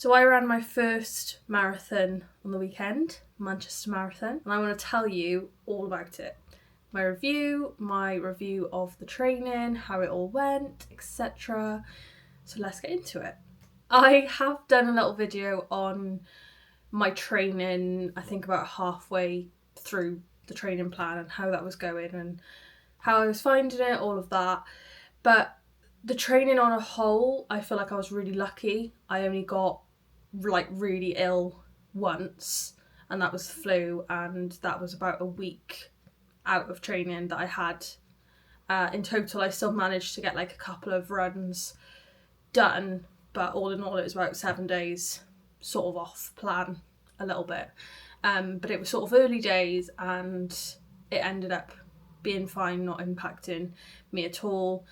So I ran my first marathon on the weekend, Manchester Marathon, and I want to tell you all about it. My review of the training, how it all went, etc. So let's get into it. I have done a little video on my training, I think about halfway through the training plan and how that was going and how I was finding it, all of that. But the training on a whole, I feel like I was really lucky. I only got really ill once, and that was the flu, and that was about a week out of training that I had. In total, I still managed to get a couple of runs done, but all in all it was about 7 days sort of off plan a little bit. But it was sort of early days and it ended up being fine, not impacting me at all.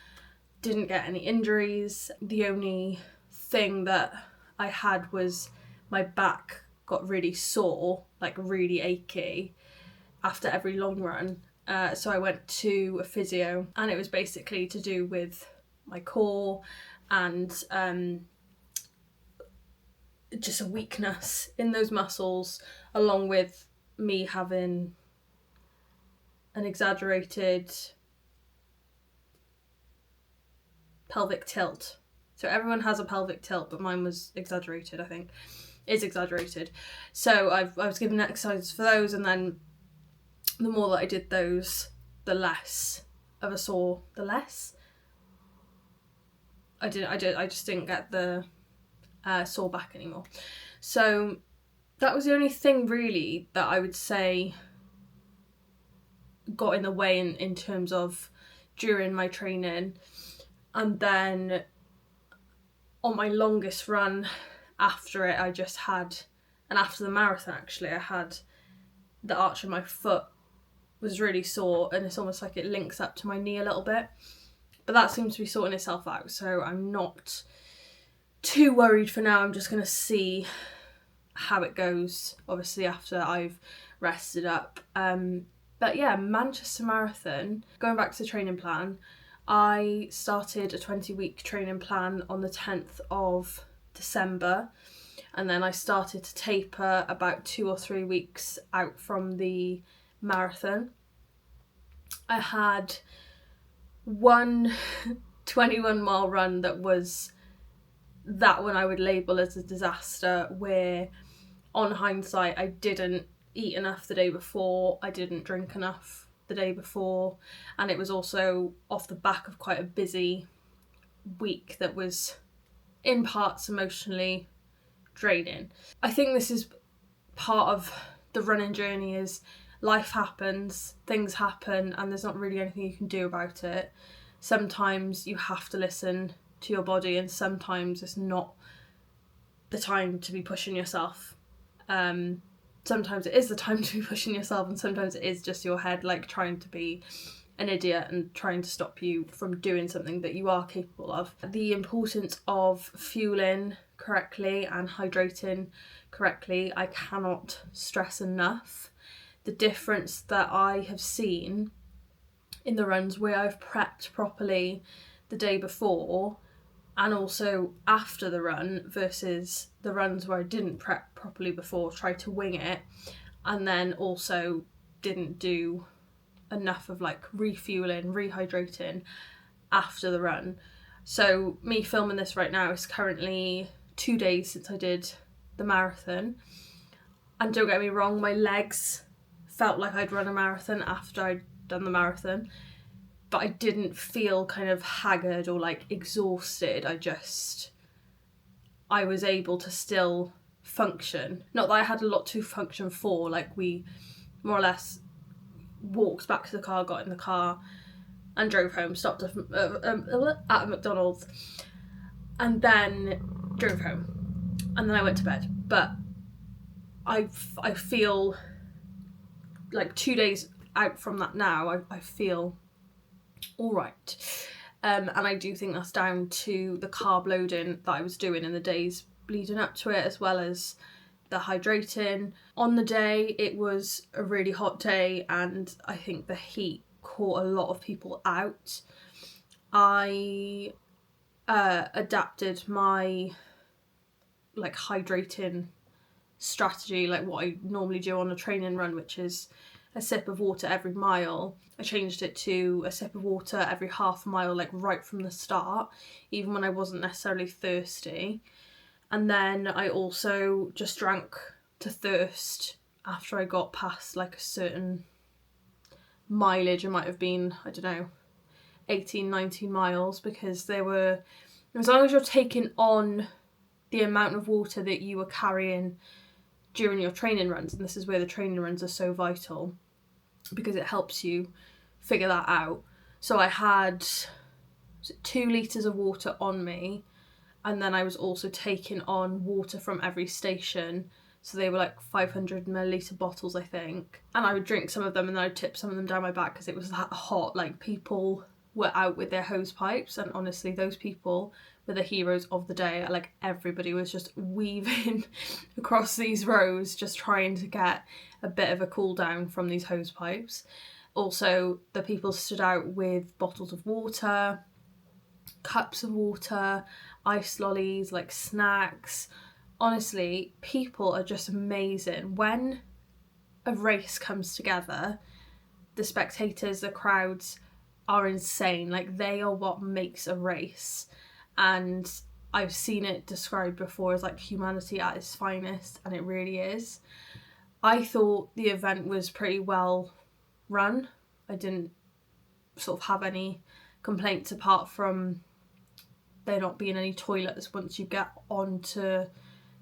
Didn't get any injuries. The only thing that I had was my back got really sore, really achy after every long run. So I went to a physio, and it was basically to do with my core and just a weakness in those muscles, along with me having an exaggerated pelvic tilt. So everyone has a pelvic tilt, but mine was exaggerated, I think. Is exaggerated. So I was given exercises for those, and then the more that I did those, the less of a sore. The less? I just didn't get the sore back anymore. So that was the only thing really that I would say got in the way in terms of during my training. And then on my longest run after it, I just had, and after the marathon actually, I had the arch of my foot was really sore, and it's almost like it links up to my knee a little bit. But that seems to be sorting itself out, so I'm not too worried for now. I'm just going to see how it goes, obviously, after I've rested up. But yeah, Manchester Marathon, going back to the training plan, I started a 20-week training plan on the 10th of December, and then I started to taper about 2 or 3 weeks out from the marathon. I had one 21-mile run that one I would label as a disaster, where on hindsight I didn't eat enough the day before, I didn't drink enough the day before, and it was also off the back of quite a busy week that was in parts emotionally draining. I think this is part of the running journey, is life happens, things happen, and there's not really anything you can do about it. Sometimes you have to listen to your body, and sometimes it's not the time to be pushing yourself. Sometimes it is the time to be pushing yourself, and sometimes it is just your head trying to be an idiot and trying to stop you from doing something that you are capable of. The importance of fueling correctly and hydrating correctly, I cannot stress enough. The difference that I have seen in the runs where I've prepped properly the day before and also after the run versus the runs where I didn't prep properly before, tried to wing it, and then also didn't do enough of refueling, rehydrating after the run. So me filming this right now is currently 2 days since I did the marathon, and don't get me wrong, my legs felt like I'd run a marathon after I'd done the marathon, but I didn't feel kind of haggard or exhausted. I was able to still function. Not that I had a lot to function for, we more or less walked back to the car, got in the car and drove home, stopped at a McDonald's, and then drove home, and then I went to bed. But I feel 2 days out from that now, I feel all right. And I do think that's down to the carb loading that I was doing in the days leading up to it, as well as the hydrating. On the day, it was a really hot day, and I think the heat caught a lot of people out. I adapted my like hydrating strategy, like what I normally do on a training run, which is a sip of water every mile. I changed it to a sip of water every half mile, like right from the start, even when I wasn't necessarily thirsty. And then I also just drank to thirst after I got past like a certain mileage. It might have been, I don't know, 18, 19 miles, because they were, as long as you're taking on the amount of water that you were carrying during your training runs, and this is where the training runs are so vital, because it helps you figure that out. So I had 2 litres of water on me, and then I was also taking on water from every station. So they were like 500 milliliter bottles, I think. And I would drink some of them and then I'd tip some of them down my back because it was that hot. Like, people were out with their hose pipes, and honestly, those people were the heroes of the day. Like, everybody was just weaving across these rows, just trying to get a bit of a cool down from these hose pipes. Also, the people stood out with bottles of water, cups of water, ice lollies, like snacks. Honestly, people are just amazing. When a race comes together, the spectators, the crowds are insane. Like, they are what makes a race. And I've seen it described before as like humanity at its finest, and it really is. I thought the event was pretty well run. I didn't sort of have any complaints apart from there not being any toilets once you get onto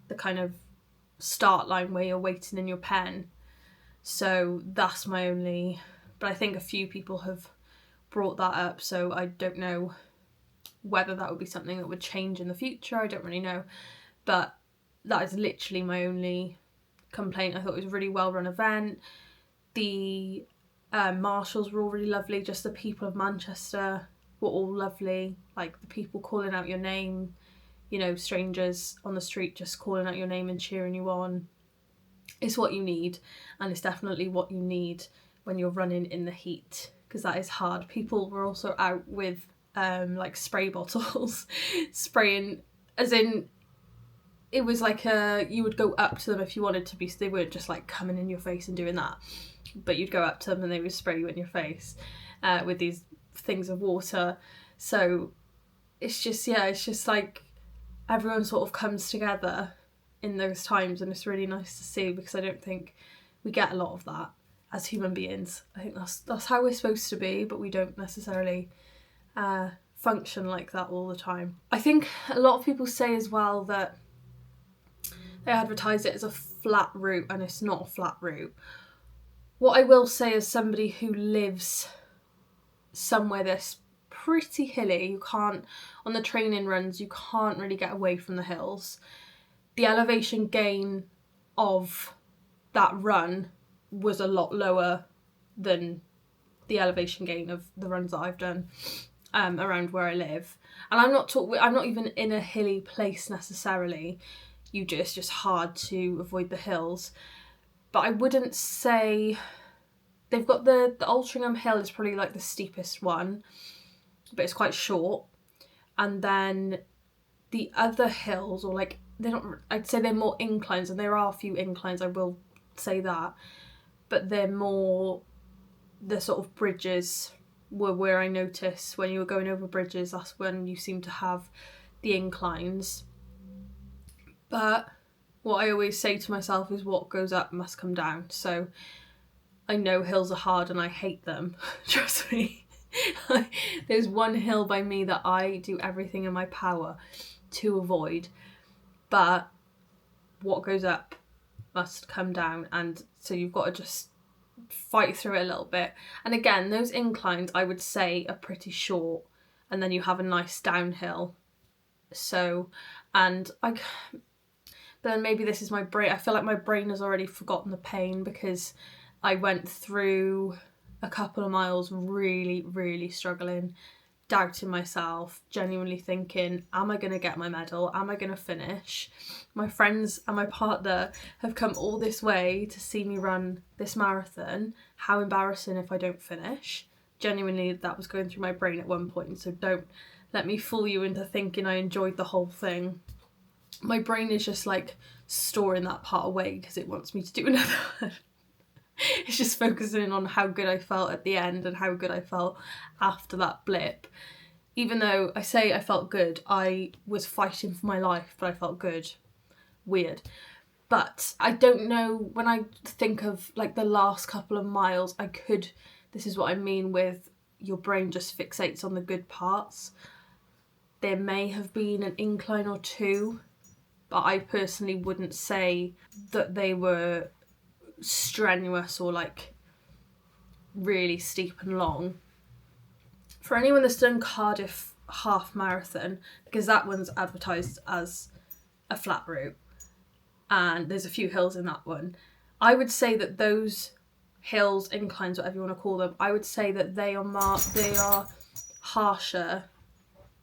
the kind of start line where you're waiting in your pen. So that's my only, but I think a few people have brought that up, so I don't know whether that would be something that would change in the future. I don't really know, but that is literally my only complaint. I thought it was a really well run event. The marshals were all really lovely. Just the people of Manchester were all lovely. Like, the people calling out your name, you know, strangers on the street just calling out your name and cheering you on. It's what you need, and it's definitely what you need when you're running in the heat, because that is hard. People were also out with like spray bottles, spraying, as in, it was like you would go up to them if you wanted to be, so they weren't just like coming in your face and doing that, but you'd go up to them and they would spray you in your face with these things of water. So it's just like everyone sort of comes together in those times, and it's really nice to see, because I don't think we get a lot of that as human beings. I think that's how we're supposed to be, but we don't necessarily function like that all the time. I think a lot of people say as well that they advertise it as a flat route, and it's not a flat route. What I will say, as somebody who lives somewhere that's pretty hilly, you can't, on the training runs, you can't really get away from the hills. The elevation gain of that run was a lot lower than the elevation gain of the runs that I've done around where I live. And I'm not even in a hilly place necessarily. It's just hard to avoid the hills. But I wouldn't say, they've got the Altrincham Hill is probably like the steepest one, but it's quite short. And then the other hills, or like, I'd say they're more inclines, and there are a few inclines, I will say that, but they're more, the sort of bridges were where I noticed when you were going over bridges, that's when you seem to have the inclines. But what I always say to myself is, what goes up must come down. So I know hills are hard and I hate them, trust me. There's one hill by me that I do everything in my power to avoid, but what goes up must come down, and so you've got to just fight through it a little bit. And again, those inclines I would say are pretty short, and then you have a nice downhill. So, and but then maybe this is my brain, I feel like my brain has already forgotten the pain, because I went through a couple of miles really, really struggling, doubting myself, genuinely thinking, am I going to get my medal? Am I going to finish? My friends and my partner have come all this way to see me run this marathon. How embarrassing if I don't finish. Genuinely, that was going through my brain at one point, so don't let me fool you into thinking I enjoyed the whole thing. my brain is just like storing that part away because it wants me to do another one. It's just focusing on how good I felt at the end and how good I felt after that blip. Even though I say I felt good, I was fighting for my life, but I felt good. Weird. But I don't know, when I think of like the last couple of miles, this is what I mean with your brain just fixates on the good parts. There may have been an incline or two, but I personally wouldn't say that they were strenuous or like really steep and long. For anyone that's done Cardiff half marathon, because that one's advertised as a flat route and there's a few hills in that one, I would say that those hills, inclines, whatever you want to call them, I would say that they are harsher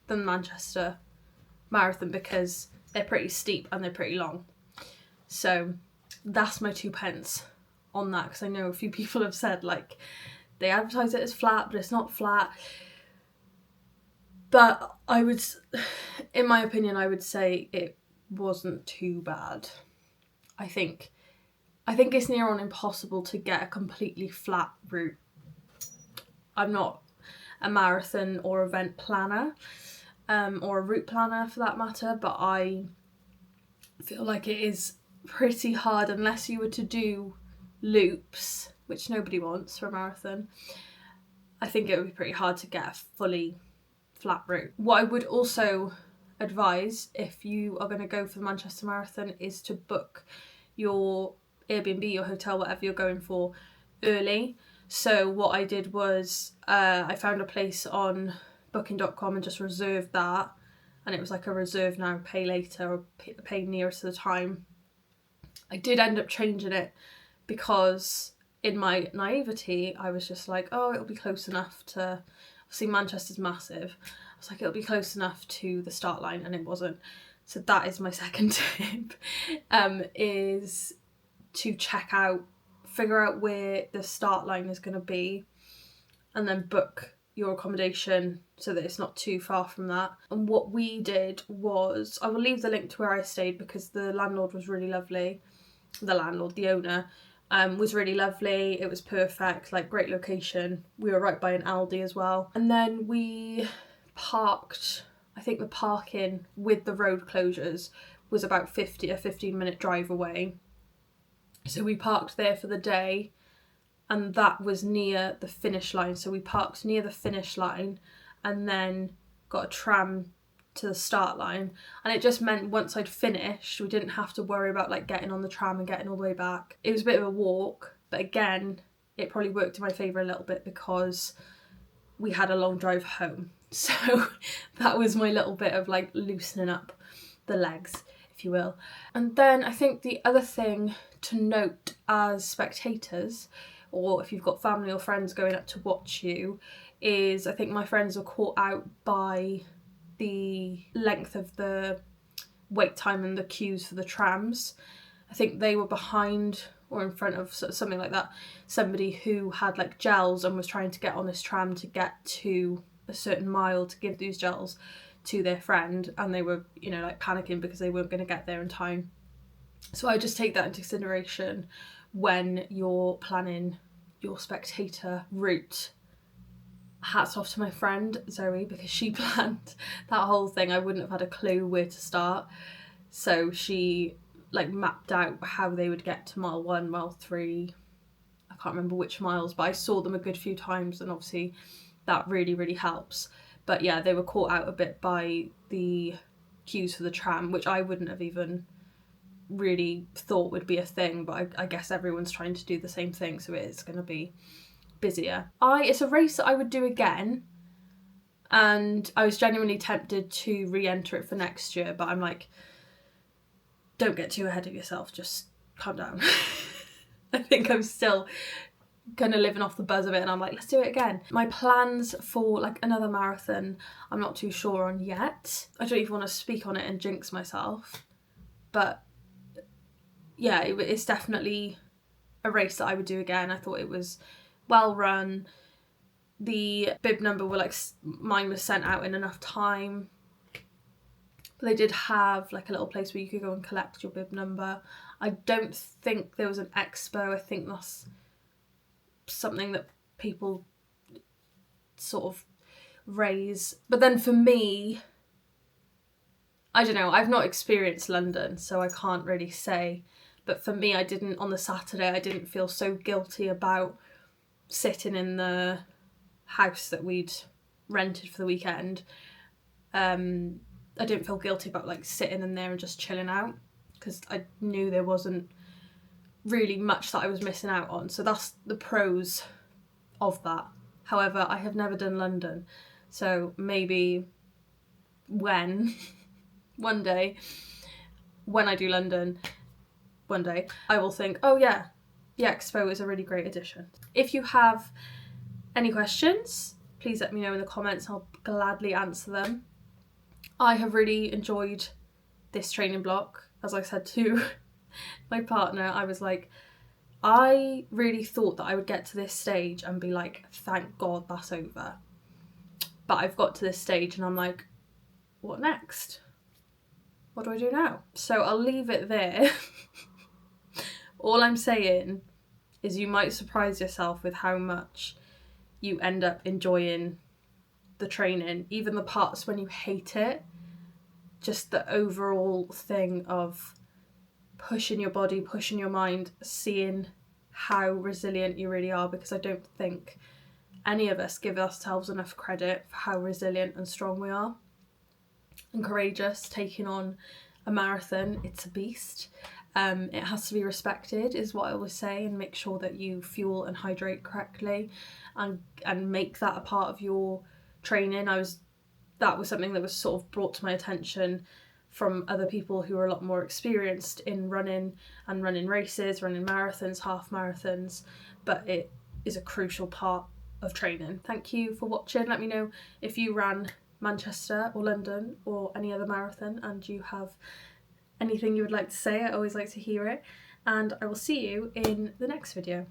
than Manchester Marathon because they're pretty steep and they're pretty long. So that's my 2 pence on that, because I know a few people have said like they advertise it as flat but it's not flat. But in my opinion, I would say it wasn't too bad. I think it's near on impossible to get a completely flat route. I'm not a marathon or event planner, or a route planner for that matter, but I feel like it is pretty hard unless you were to do loops, which nobody wants for a marathon. I think it would be pretty hard to get a fully flat route. What I would also advise if you are going to go for the Manchester Marathon is to book your Airbnb, your hotel, whatever you're going for, early. So what I did was I found a place on booking.com and just reserved that, and it was like a reserve now, pay later, or pay nearer to the time. I did end up changing it because in my naivety I was just like, oh, it'll be close enough to, obviously Manchester's massive, I was like, it'll be close enough to the start line, and it wasn't. So that is my second tip, is to figure out where the start line is going to be, and then book your accommodation so that it's not too far from that. And what we did was, I will leave the link to where I stayed because the landlord was really lovely. The owner, was really lovely. It was perfect, like great location. We were right by an Aldi as well. And then we parked, I think the parking with the road closures was about a 15-minute drive away. So we parked there for the day, and that was near the finish line. So we parked near the finish line and then got a tram to the start line. And it just meant once I'd finished, we didn't have to worry about like getting on the tram and getting all the way back. It was a bit of a walk, but again, it probably worked in my favour a little bit because we had a long drive home. So that was my little bit of like loosening up the legs, if you will. And then I think the other thing to note as spectators, or if you've got family or friends going up to watch you, is I think my friends were caught out by the length of the wait time and the queues for the trams. I think they were behind or in front of something like that, somebody who had like gels and was trying to get on this tram to get to a certain mile to give these gels to their friend, and they were, you know, like panicking because they weren't going to get there in time. So I just take that into consideration when you're planning your spectator route. Hats off to my friend Zoe, because she planned that whole thing. I wouldn't have had a clue where to start. So she like mapped out how they would get to mile 1, mile 3. I can't remember which miles, but I saw them a good few times, and obviously that really, really helps. But yeah, they were caught out a bit by the queues for the tram, which I wouldn't have even really thought would be a thing, but I guess everyone's trying to do the same thing, so it is going to be busier. It's a race that I would do again, and I was genuinely tempted to re-enter it for next year, but I'm like, don't get too ahead of yourself, just calm down. I think I'm still kind of living off the buzz of it, and I'm like, let's do it again. My plans for like another marathon, I'm not too sure on yet. I don't even want to speak on it and jinx myself, but yeah, it's definitely a race that I would do again. I thought it was well run. The bib number were like, mine was sent out in enough time. They did have like a little place where you could go and collect your bib number. I don't think there was an expo. I think that's something that people sort of raise. But then for me, I don't know, I've not experienced London, so I can't really say. But for me, on the Saturday, I didn't feel so guilty about sitting in the house that we'd rented for the weekend. I didn't feel guilty about like sitting in there and just chilling out, because I knew there wasn't really much that I was missing out on. So that's the pros of that. However, I have never done London, so maybe one day when I do London, one day I will think, oh yeah, the expo is a really great addition. If you have any questions, please let me know in the comments. I'll gladly answer them. I have really enjoyed this training block. As I said to my partner, I was like, I really thought that I would get to this stage and be like, thank God that's over. But I've got to this stage and I'm like, what next? What do I do now? So I'll leave it there. All I'm saying is you might surprise yourself with how much you end up enjoying the training, even the parts when you hate it. Just the overall thing of pushing your body, pushing your mind, seeing how resilient you really are, because I don't think any of us give ourselves enough credit for how resilient and strong we are and courageous. Taking on a marathon, it's a beast. It has to be respected, is what I always say, and make sure that you fuel and hydrate correctly and make that a part of your training. That was something that was sort of brought to my attention from other people who are a lot more experienced in running races, running marathons, half marathons, but it is a crucial part of training. Thank you for watching. Let me know if you ran Manchester or London or any other marathon and you have anything you would like to say. I always like to hear it, and I will see you in the next video.